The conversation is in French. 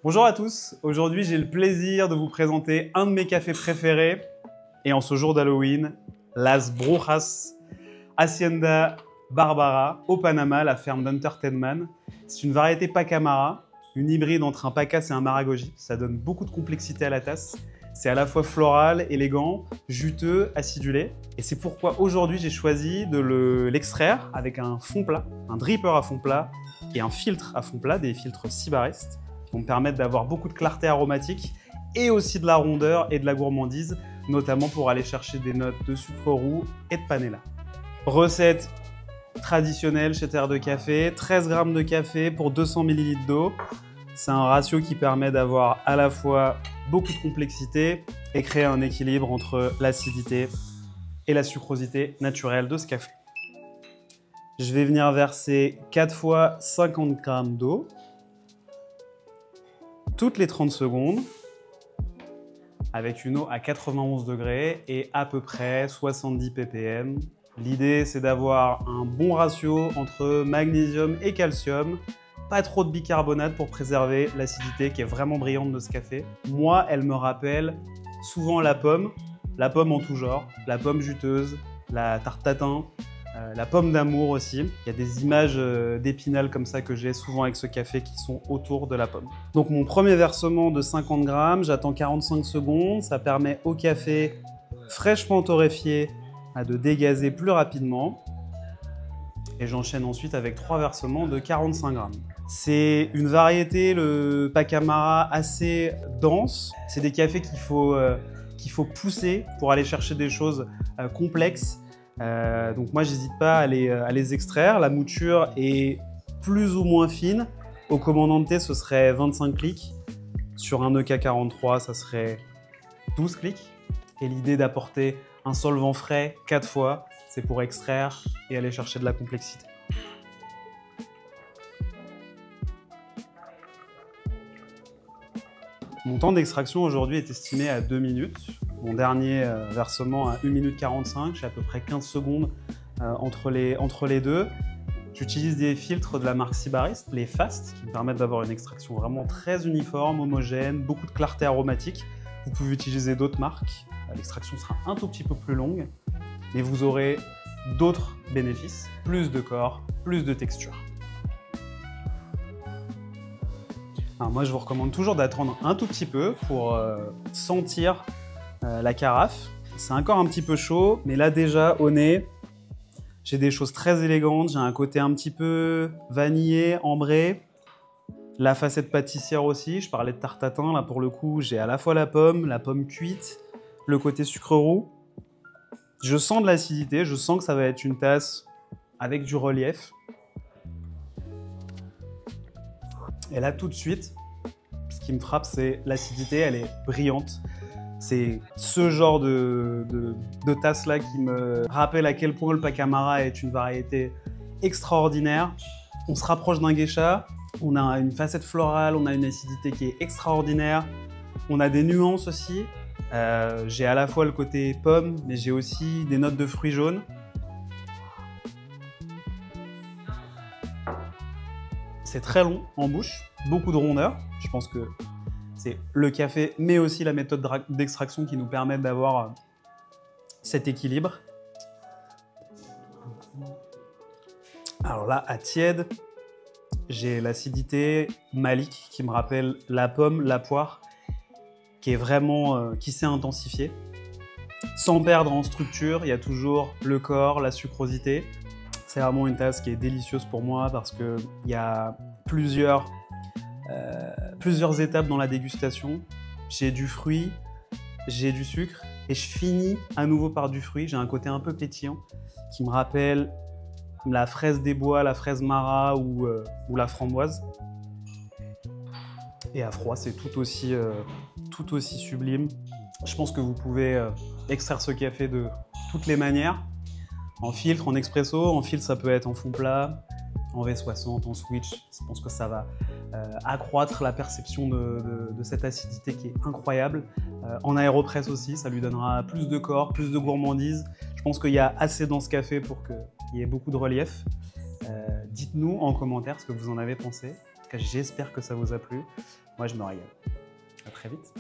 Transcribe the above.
Bonjour à tous, aujourd'hui j'ai le plaisir de vous présenter un de mes cafés préférés et en ce jour d'Halloween, Las Brujas Hacienda Barbara au Panama, la ferme d'Untertainment. C'est une variété Pacamara, une hybride entre un Pacas et un Maragogi. Ça donne beaucoup de complexité à la tasse. C'est à la fois floral, élégant, juteux, acidulé. Et c'est pourquoi aujourd'hui j'ai choisi de l'extraire avec un fond plat, un dripper à fond plat et un filtre à fond plat, des filtres Sybarist, qui vont me permettre d'avoir beaucoup de clarté aromatique et aussi de la rondeur et de la gourmandise, notamment pour aller chercher des notes de sucre roux et de panela. Recette traditionnelle chez Terre de Café, 13 g de café pour 200 ml d'eau. C'est un ratio qui permet d'avoir à la fois beaucoup de complexité et créer un équilibre entre l'acidité et la sucrosité naturelle de ce café. Je vais venir verser 4 fois 50 g d'eau toutes les 30 secondes avec une eau à 91 degrés et à peu près 70 ppm. L'idée, c'est d'avoir un bon ratio entre magnésium et calcium. Pas trop de bicarbonate pour préserver l'acidité qui est vraiment brillante de ce café. Moi, elle me rappelle souvent la pomme en tout genre, la pomme juteuse, la tarte tatin, la pomme d'amour aussi. Il y a des images d'Épinal comme ça que j'ai souvent avec ce café qui sont autour de la pomme. Donc mon premier versement de 50 g, j'attends 45 secondes. Ça permet au café fraîchement torréfié de dégazer plus rapidement. Et j'enchaîne ensuite avec 3 versements de 45 g. C'est une variété, le Pacamara, assez dense. C'est des cafés qu'il faut pousser pour aller chercher des choses complexes. Donc moi, j'hésite pas à les extraire. La mouture est plus ou moins fine. Au Comandante, ce serait 25 clics. Sur un EK43, ça serait 12 clics. Et l'idée d'apporter un solvant frais 4 fois, c'est pour extraire et aller chercher de la complexité. Mon temps d'extraction aujourd'hui est estimé à 2 minutes. Mon dernier versement à 1 minute 45, j'ai à peu près 15 secondes entre les deux. J'utilise des filtres de la marque Sybarist, les Fast, qui me permettent d'avoir une extraction vraiment très uniforme, homogène, beaucoup de clarté aromatique. Vous pouvez utiliser d'autres marques. L'extraction sera un tout petit peu plus longue, mais vous aurez d'autres bénéfices, plus de corps, plus de texture. Alors moi, je vous recommande toujours d'attendre un tout petit peu pour sentir la carafe. C'est encore un petit peu chaud, mais là déjà, au nez, j'ai des choses très élégantes. J'ai un côté un petit peu vanillé, ambré. La facette pâtissière aussi. Je parlais de tarte tatin, là pour le coup, j'ai à la fois la pomme cuite, le côté sucre roux. Je sens de l'acidité, je sens que ça va être une tasse avec du relief. Et là, tout de suite, ce qui me frappe, c'est l'acidité, elle est brillante. C'est ce genre de tasse-là qui me rappelle à quel point le Pacamara est une variété extraordinaire. On se rapproche d'un geisha, on a une facette florale, on a une acidité qui est extraordinaire. On a des nuances aussi. J'ai à la fois le côté pomme, mais j'ai aussi des notes de fruits jaunes. C'est très long en bouche, beaucoup de rondeur. Je pense que c'est le café, mais aussi la méthode d'extraction qui nous permettent d'avoir cet équilibre. Alors là, à tiède, j'ai l'acidité malique qui me rappelle la pomme, la poire, qui est vraiment, qui s'est intensifiée. Sans perdre en structure, il y a toujours le corps, la sucrosité. C'est vraiment une tasse qui est délicieuse pour moi parce qu'il y a plusieurs étapes dans la dégustation. J'ai du fruit, j'ai du sucre et je finis à nouveau par du fruit. J'ai un côté un peu pétillant qui me rappelle la fraise des bois, la fraise Mara ou la framboise. Et à froid, c'est tout aussi sublime. Je pense que vous pouvez extraire ce café de toutes les manières. En filtre, en expresso, en filtre ça peut être en fond plat, en V60, en switch. Je pense que ça va accroître la perception de cette acidité qui est incroyable. En aéropress aussi, ça lui donnera plus de corps, plus de gourmandise. Je pense qu'il y a assez dans ce café pour qu'il y ait beaucoup de relief. Dites-nous en commentaire ce que vous en avez pensé. En tout cas, j'espère que ça vous a plu. Moi, je me régale. À très vite.